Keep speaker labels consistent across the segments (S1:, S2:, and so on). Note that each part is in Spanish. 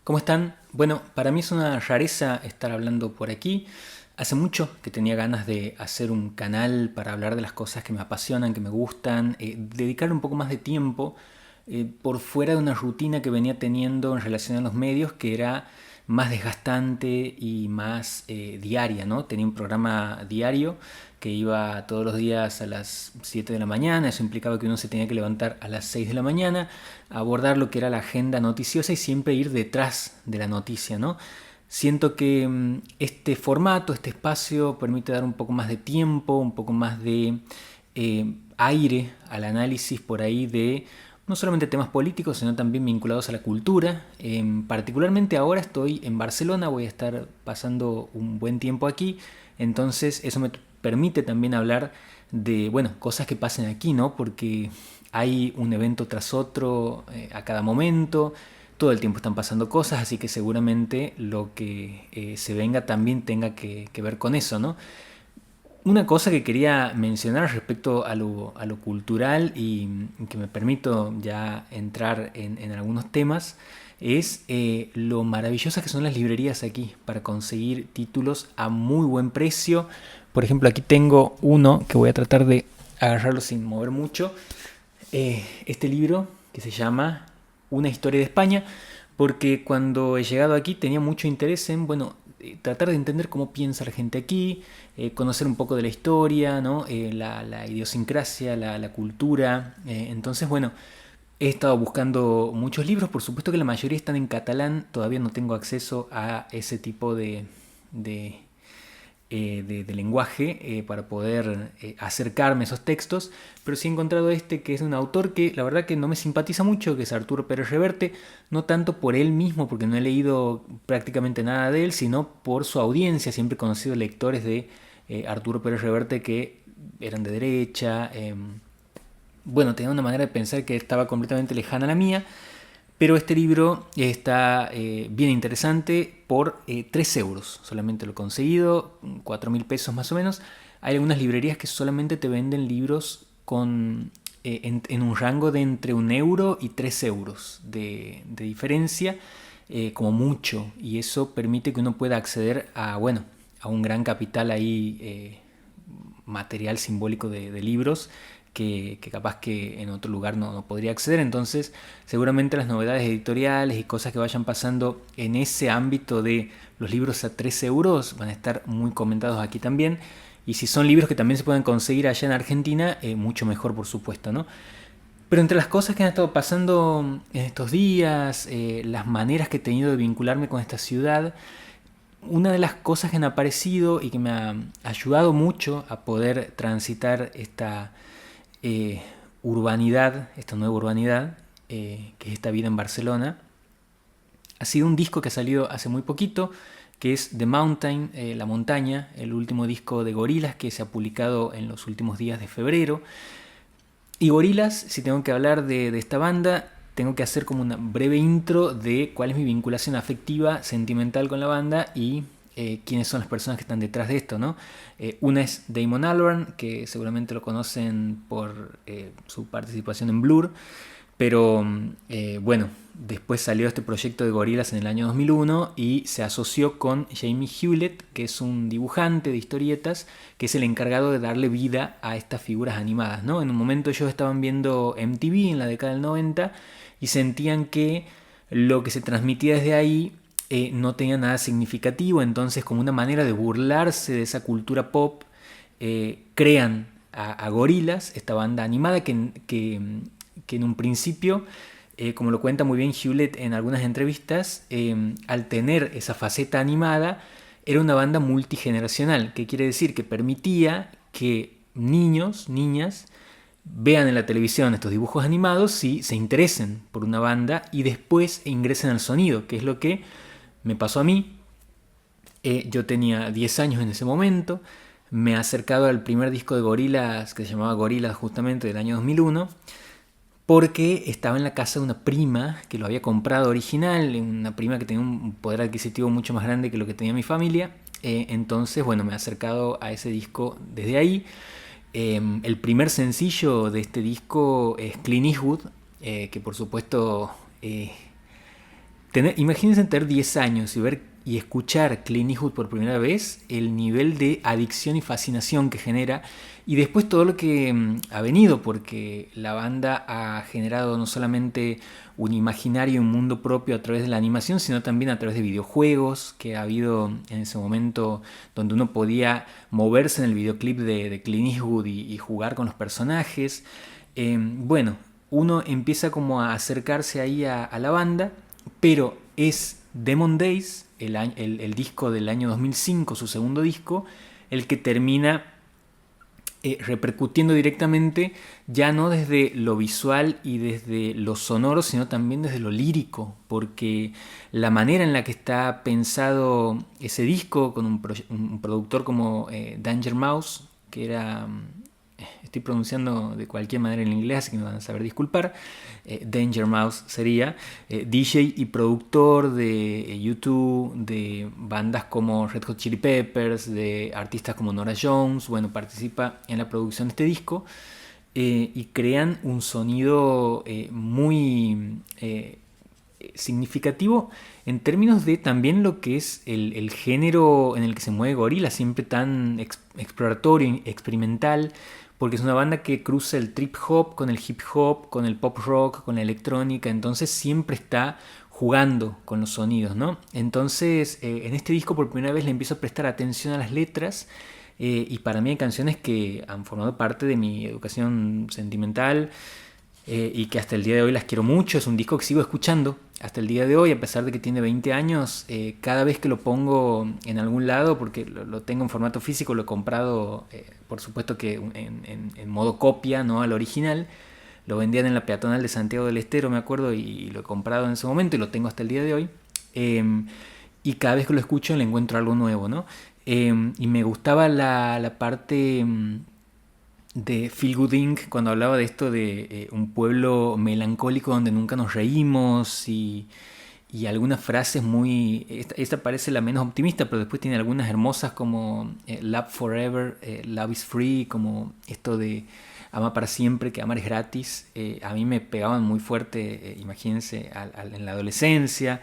S1: ¿Cómo están? Bueno, para mí es una rareza estar hablando por aquí. Hace mucho que tenía ganas de hacer un canal para hablar de las cosas que me apasionan, que me gustan, dedicarle un poco más de tiempo por fuera de una rutina que venía teniendo en relación a los medios que era más desgastante y más diaria, ¿no? Tenía un programa diario que iba todos los días a las 7 de la mañana, eso implicaba que uno se tenía que levantar a las 6 de la mañana, abordar lo que era la agenda noticiosa y siempre ir detrás de la noticia, ¿no? Siento que este formato, este espacio permite dar un poco más de tiempo, un poco más de aire al análisis por ahí de no solamente temas políticos, sino también vinculados a la cultura. Particularmente ahora estoy en Barcelona, voy a estar pasando un buen tiempo aquí, entonces eso me permite también hablar de, bueno, cosas que pasen aquí, ¿no? Porque hay un evento tras otro a cada momento, todo el tiempo están pasando cosas, así que seguramente lo que se venga también tenga que ver con eso, ¿no? Una cosa que quería mencionar respecto a lo cultural y que me permito ya entrar en algunos temas es lo maravillosas que son las librerías aquí para conseguir títulos a muy buen precio. Por ejemplo, aquí tengo uno que voy a tratar de agarrarlo sin mover mucho. Este libro que se llama Una historia de España, porque cuando he llegado aquí tenía mucho interés en, bueno, tratar de entender cómo piensa la gente aquí, conocer un poco de la historia, ¿no? La idiosincrasia, la cultura. Entonces, bueno, he estado buscando muchos libros, por supuesto que la mayoría están en catalán, todavía no tengo acceso a ese tipo de de lenguaje para poder acercarme a esos textos, pero sí he encontrado este que es un autor que la verdad que no me simpatiza mucho, que es Arturo Pérez Reverte, no tanto por él mismo, porque no he leído prácticamente nada de él, sino por su audiencia. Siempre he conocido lectores de Arturo Pérez Reverte que eran de derecha, bueno, tenía una manera de pensar que estaba completamente lejana a la mía, pero este libro está bien interesante por 3 euros. Solamente lo he conseguido, 4.000 pesos más o menos. Hay algunas librerías que solamente te venden libros con, en un rango de entre 1 euro y 3 euros de diferencia, como mucho. Y eso permite que uno pueda acceder a, bueno, a un gran capital ahí material simbólico de libros que capaz que en otro lugar no podría acceder. Entonces, seguramente las novedades editoriales y cosas que vayan pasando en ese ámbito de los libros a 3 euros van a estar muy comentados aquí también. Y si son libros que también se pueden conseguir allá en Argentina, mucho mejor, por supuesto, ¿no? Pero entre las cosas que han estado pasando en estos días, las maneras que he tenido de vincularme con esta ciudad, una de las cosas que han aparecido y que me ha ayudado mucho a poder transitar esta eh, urbanidad, esta nueva urbanidad, que es esta vida en Barcelona, ha sido un disco que ha salido hace muy poquito, que es The Mountain, La Montaña, el último disco de Gorillaz que se ha publicado en los últimos días de febrero. Y Gorillaz, si tengo que hablar de esta banda, tengo que hacer como una breve intro de cuál es mi vinculación afectiva, sentimental con la banda y quiénes son las personas que están detrás de esto, ¿no? Una es Damon Albarn, que seguramente lo conocen por su participación en Blur, pero bueno, después salió este proyecto de Gorillaz en el año 2001 y se asoció con Jamie Hewlett, que es un dibujante de historietas, que es el encargado de darle vida a estas figuras animadas, ¿no? En un momento ellos estaban viendo MTV en la década del 90 y sentían que lo que se transmitía desde ahí no tenía nada significativo, entonces como una manera de burlarse de esa cultura pop, crean a Gorillaz, esta banda animada que en un principio, como lo cuenta muy bien Hewlett en algunas entrevistas, al tener esa faceta animada, era una banda multigeneracional, que quiere decir que permitía que niños, niñas, vean en la televisión estos dibujos animados y se interesen por una banda y después ingresen al sonido, que es lo que me pasó a mí. Yo tenía 10 años en ese momento, me he acercado al primer disco de Gorillaz, que se llamaba Gorillaz justamente del año 2001, porque estaba en la casa de una prima que lo había comprado original, una prima que tenía un poder adquisitivo mucho más grande que lo que tenía mi familia. Entonces, bueno, me he acercado a ese disco desde ahí. El primer sencillo de este disco es Clint Eastwood, que por supuesto Imagínense tener 10 años y ver y escuchar Clint Eastwood por primera vez, el nivel de adicción y fascinación que genera, y después todo lo que ha venido, porque la banda ha generado no solamente un imaginario y un mundo propio a través de la animación, sino también a través de videojuegos, que ha habido en ese momento donde uno podía moverse en el videoclip de Clint Eastwood y jugar con los personajes. Bueno, uno empieza como a acercarse ahí a la banda, pero es Demon Days, el disco del año 2005, su segundo disco, el que termina repercutiendo directamente, ya no desde lo visual y desde lo sonoro, sino también desde lo lírico, porque la manera en la que está pensado ese disco, con un productor como Danger Mouse, que era... estoy pronunciando de cualquier manera en inglés, así que me van a saber disculpar. Danger Mouse sería DJ y productor de YouTube, de bandas como Red Hot Chili Peppers, de artistas como Norah Jones. Bueno, participa en la producción de este disco y crean un sonido muy significativo en términos de también lo que es el género en el que se mueve Gorillaz, siempre tan exploratorio, experimental, porque es una banda que cruza el trip hop con el hip hop, con el pop rock, con la electrónica, entonces siempre está jugando con los sonidos, ¿no? Entonces en este disco por primera vez le empiezo a prestar atención a las letras, y para mí hay canciones que han formado parte de mi educación sentimental, y que hasta el día de hoy las quiero mucho. Es un disco que sigo escuchando hasta el día de hoy, a pesar de que tiene 20 años. Cada vez que lo pongo en algún lado, porque lo tengo en formato físico, lo he comprado, por supuesto que en modo copia, no al original. Lo vendían en la peatonal de Santiago del Estero, me acuerdo, y lo he comprado en ese momento y lo tengo hasta el día de hoy. Y cada vez que lo escucho le encuentro algo nuevo, ¿no? Y me gustaba la parte de Feel Good Inc. cuando hablaba de esto de un pueblo melancólico donde nunca nos reímos, y algunas frases muy... Esta parece la menos optimista, pero después tiene algunas hermosas como Love Forever, Love is Free, como esto de ama para siempre, que amar es gratis. A mí me pegaban muy fuerte, imagínense, en la adolescencia.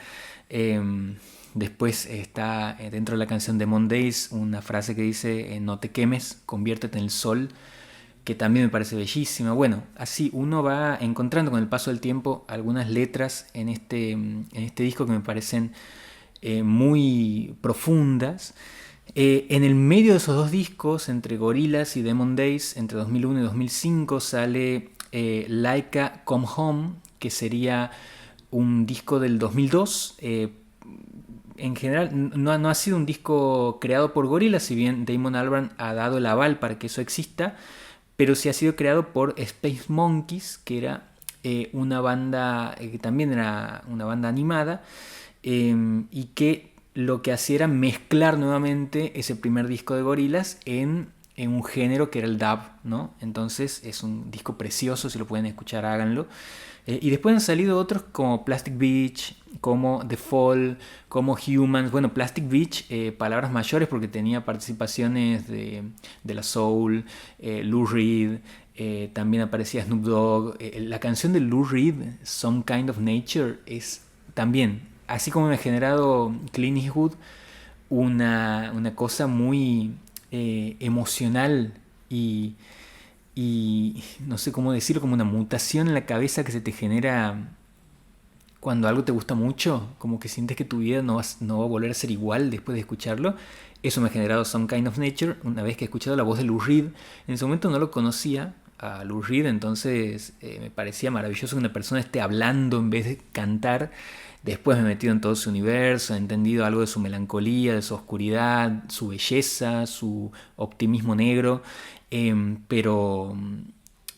S1: Después está dentro de la canción de Mondays una frase que dice no te quemes, conviértete en el sol, que también me parece bellísima. Bueno, así uno va encontrando con el paso del tiempo algunas letras en este disco que me parecen muy profundas. En el medio de esos dos discos, entre Gorillaz y Demon Days, entre 2001 y 2005, sale Laika Come Home, que sería un disco del 2002. En general no ha sido un disco creado por Gorillaz, si bien Damon Albarn ha dado el aval para que eso exista, pero sí ha sido creado por Space Monkeys, que era una banda que también era una banda animada, y que lo que hacía era mezclar nuevamente ese primer disco de Gorillaz en un género que era el dub, ¿no? Entonces es un disco precioso, si lo pueden escuchar háganlo. Y después han salido otros como Plastic Beach, como The Fall, como Humans. Bueno, Plastic Beach, palabras mayores porque tenía participaciones de La Soul, Lou Reed, también aparecía Snoop Dogg. La canción de Lou Reed, Some Kind of Nature, es también, así como me ha generado Clint Eastwood, una cosa muy emocional y no sé cómo decirlo, como una mutación en la cabeza que se te genera cuando algo te gusta mucho, como que sientes que tu vida no va a volver a ser igual después de escucharlo. Eso me ha generado Some Kind of Nature, una vez que he escuchado la voz de Lou Reed. En ese momento no lo conocía a Lou Reed, entonces me parecía maravilloso que una persona esté hablando en vez de cantar. Después me he metido en todo su universo, he entendido algo de su melancolía, de su oscuridad, su belleza, su optimismo negro, pero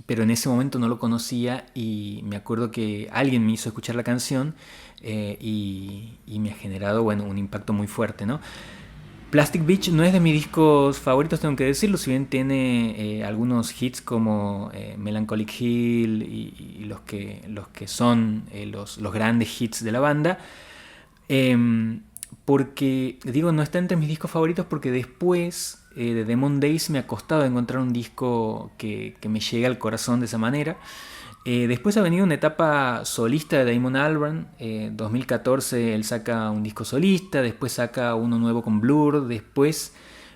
S1: en ese momento no lo conocía, y me acuerdo que alguien me hizo escuchar la canción, y me ha generado, bueno, un impacto muy fuerte, ¿no? Plastic Beach no es de mis discos favoritos, tengo que decirlo, si bien tiene algunos hits como Melancholic Hill y los que son los grandes hits de la banda. Porque, digo, no está entre mis discos favoritos porque después de Demon Days me ha costado encontrar un disco que me llegue al corazón de esa manera. Después ha venido una etapa solista de Damon Albarn. 2014 él saca un disco solista, después saca uno nuevo con Blur, después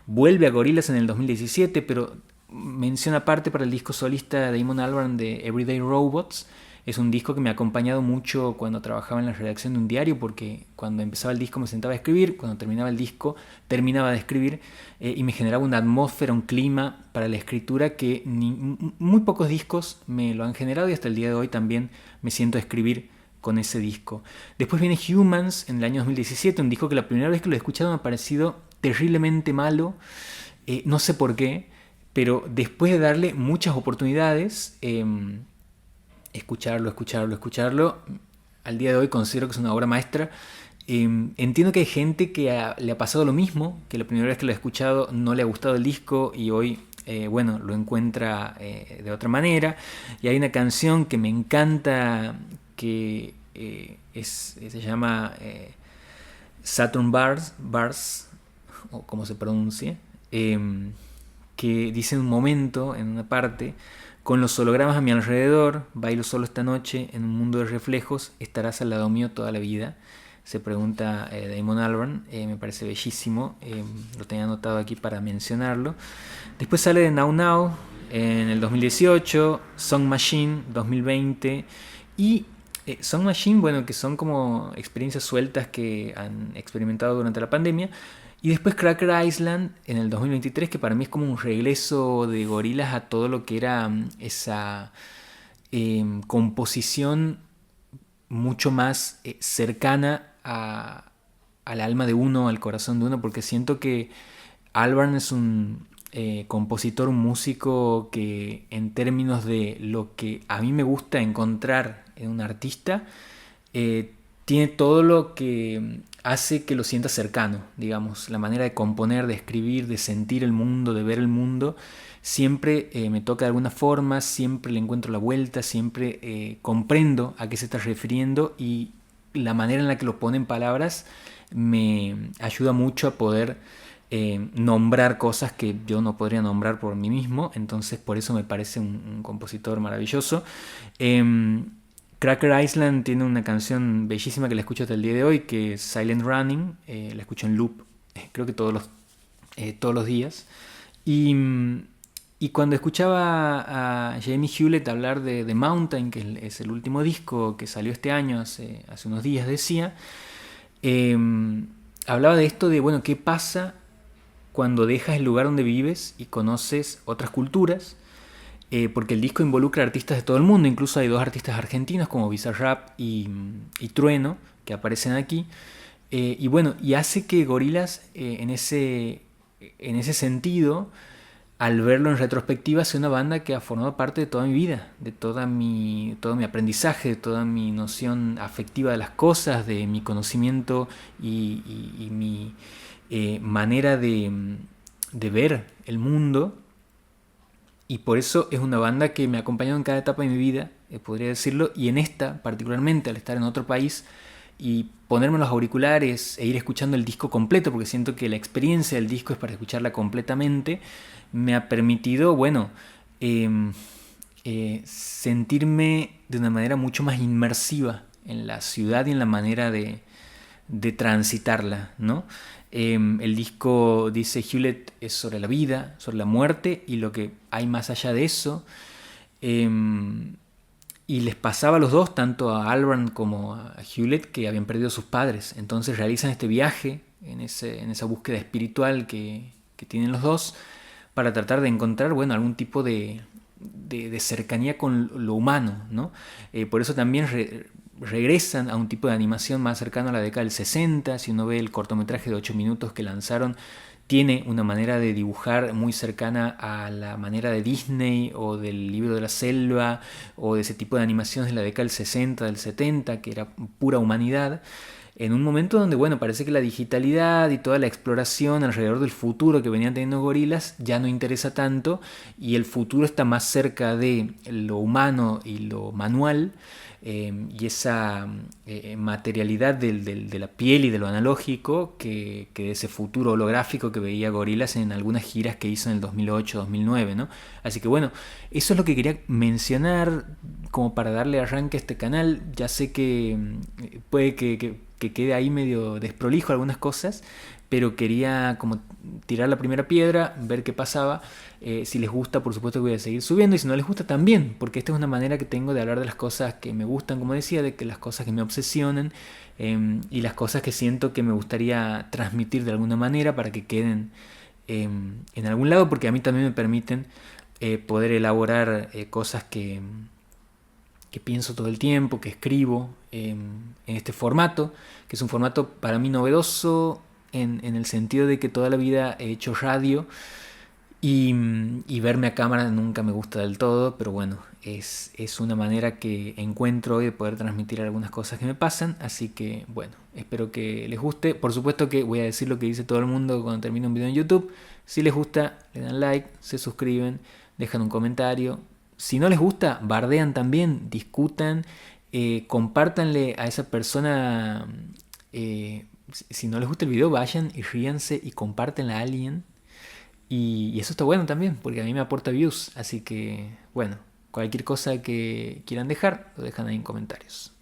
S1: vuelve a Gorillaz en el 2017, pero mención aparte para el disco solista de Damon Albarn de Everyday Robots. Es un disco que me ha acompañado mucho cuando trabajaba en la redacción de un diario, porque cuando empezaba el disco me sentaba a escribir, cuando terminaba el disco terminaba de escribir, y me generaba una atmósfera, un clima para la escritura que muy pocos discos me lo han generado, y hasta el día de hoy también me siento a escribir con ese disco. Después viene Humans en el año 2017, un disco que la primera vez que lo he escuchado me ha parecido terriblemente malo, no sé por qué, pero después de darle muchas oportunidades, escucharlo, al día de hoy considero que es una obra maestra. Entiendo que hay gente que le ha pasado lo mismo, que la primera vez que lo ha escuchado no le ha gustado el disco y hoy, bueno, lo encuentra de otra manera. Y hay una canción que me encanta que se llama Saturn Bars, o como se pronuncie, que dice en un momento, en una parte: con los hologramas a mi alrededor, bailo solo esta noche en un mundo de reflejos, estarás al lado mío toda la vida. Se pregunta Damon Albarn, me parece bellísimo, lo tenía anotado aquí para mencionarlo. Después sale de Now Now en el 2018, Song Machine 2020 y Song Machine, bueno, que son como experiencias sueltas que han experimentado durante la pandemia. Y después Cracker Island en el 2023, que para mí es como un regreso de Gorillaz a todo lo que era esa composición mucho más cercana al alma de uno, al corazón de uno, porque siento que Albarn es un compositor, un músico que en términos de lo que a mí me gusta encontrar en un artista, tiene todo lo que hace que lo sienta cercano, digamos, la manera de componer, de escribir, de sentir el mundo, de ver el mundo, siempre me toca de alguna forma, siempre le encuentro la vuelta, siempre comprendo a qué se está refiriendo, y la manera en la que lo pone en palabras me ayuda mucho a poder nombrar cosas que yo no podría nombrar por mí mismo. Entonces por eso me parece un compositor maravilloso. Cracker Island tiene una canción bellísima que la escucho hasta el día de hoy, que es Silent Running. La escucho en loop, creo que todos los días. Y cuando escuchaba a Jamie Hewlett hablar de The Mountain, que es el último disco que salió este año, hace unos días, decía, hablaba de esto de, bueno, ¿qué pasa cuando dejas el lugar donde vives y conoces otras culturas? Porque el disco involucra artistas de todo el mundo, incluso hay dos artistas argentinos como Bizarrap y Trueno que aparecen aquí, y bueno, y hace que Gorillaz en ese sentido, al verlo en retrospectiva, sea una banda que ha formado parte de toda mi vida, de todo mi aprendizaje, de toda mi noción afectiva de las cosas, de mi conocimiento y mi manera de ver el mundo. Y por eso es una banda que me ha acompañado en cada etapa de mi vida, podría decirlo, y en esta particularmente, al estar en otro país y ponerme los auriculares e ir escuchando el disco completo, porque siento que la experiencia del disco es para escucharla completamente, me ha permitido, bueno, sentirme de una manera mucho más inmersiva en la ciudad y en la manera de transitarla, ¿no? El disco, dice Hewlett, es sobre la vida, sobre la muerte y lo que hay más allá de eso. Y les pasaba a los dos, tanto a Albarn como a Hewlett, que habían perdido a sus padres. Entonces realizan este viaje en esa búsqueda espiritual que tienen los dos, para tratar de encontrar, bueno, algún tipo de cercanía con lo humano, ¿no? Por eso también regresan a un tipo de animación más cercano a la década del 60. Si uno ve el cortometraje de 8 minutos que lanzaron, tiene una manera de dibujar muy cercana a la manera de Disney o del Libro de la Selva o de ese tipo de animaciones de la década del 60, del 70, que era pura humanidad, en un momento donde, bueno, parece que la digitalidad y toda la exploración alrededor del futuro que venían teniendo Gorillaz ya no interesa tanto, y el futuro está más cerca de lo humano y lo manual, y esa materialidad de la piel y de lo analógico que de ese futuro holográfico que veía Gorillaz en algunas giras que hizo en el 2008-2009, ¿no? Así que bueno, eso es lo que quería mencionar como para darle arranque a este canal. Ya sé que puede que quede ahí medio desprolijo algunas cosas, pero quería como tirar la primera piedra, ver qué pasaba. Si les gusta, por supuesto que voy a seguir subiendo, y si no les gusta también, porque esta es una manera que tengo de hablar de las cosas que me gustan, como decía, de que las cosas que me obsesionan, y las cosas que siento que me gustaría transmitir de alguna manera para que queden en algún lado, porque a mí también me permiten poder elaborar cosas que pienso todo el tiempo, que escribo en este formato, que es un formato para mí novedoso en el sentido de que toda la vida he hecho radio y verme a cámara nunca me gusta del todo, pero bueno, es una manera que encuentro hoy de poder transmitir algunas cosas que me pasan, así que bueno, espero que les guste. Por supuesto que voy a decir lo que dice todo el mundo cuando termine un video en YouTube. Si les gusta, le dan like, se suscriben, dejan un comentario. Si no les gusta, bardean también, discutan, compártanle a esa persona. Si no les gusta el video, vayan y ríanse y compártenla a alguien. Y eso está bueno también, porque a mí me aporta views. Así que, bueno, cualquier cosa que quieran dejar, lo dejan ahí en comentarios.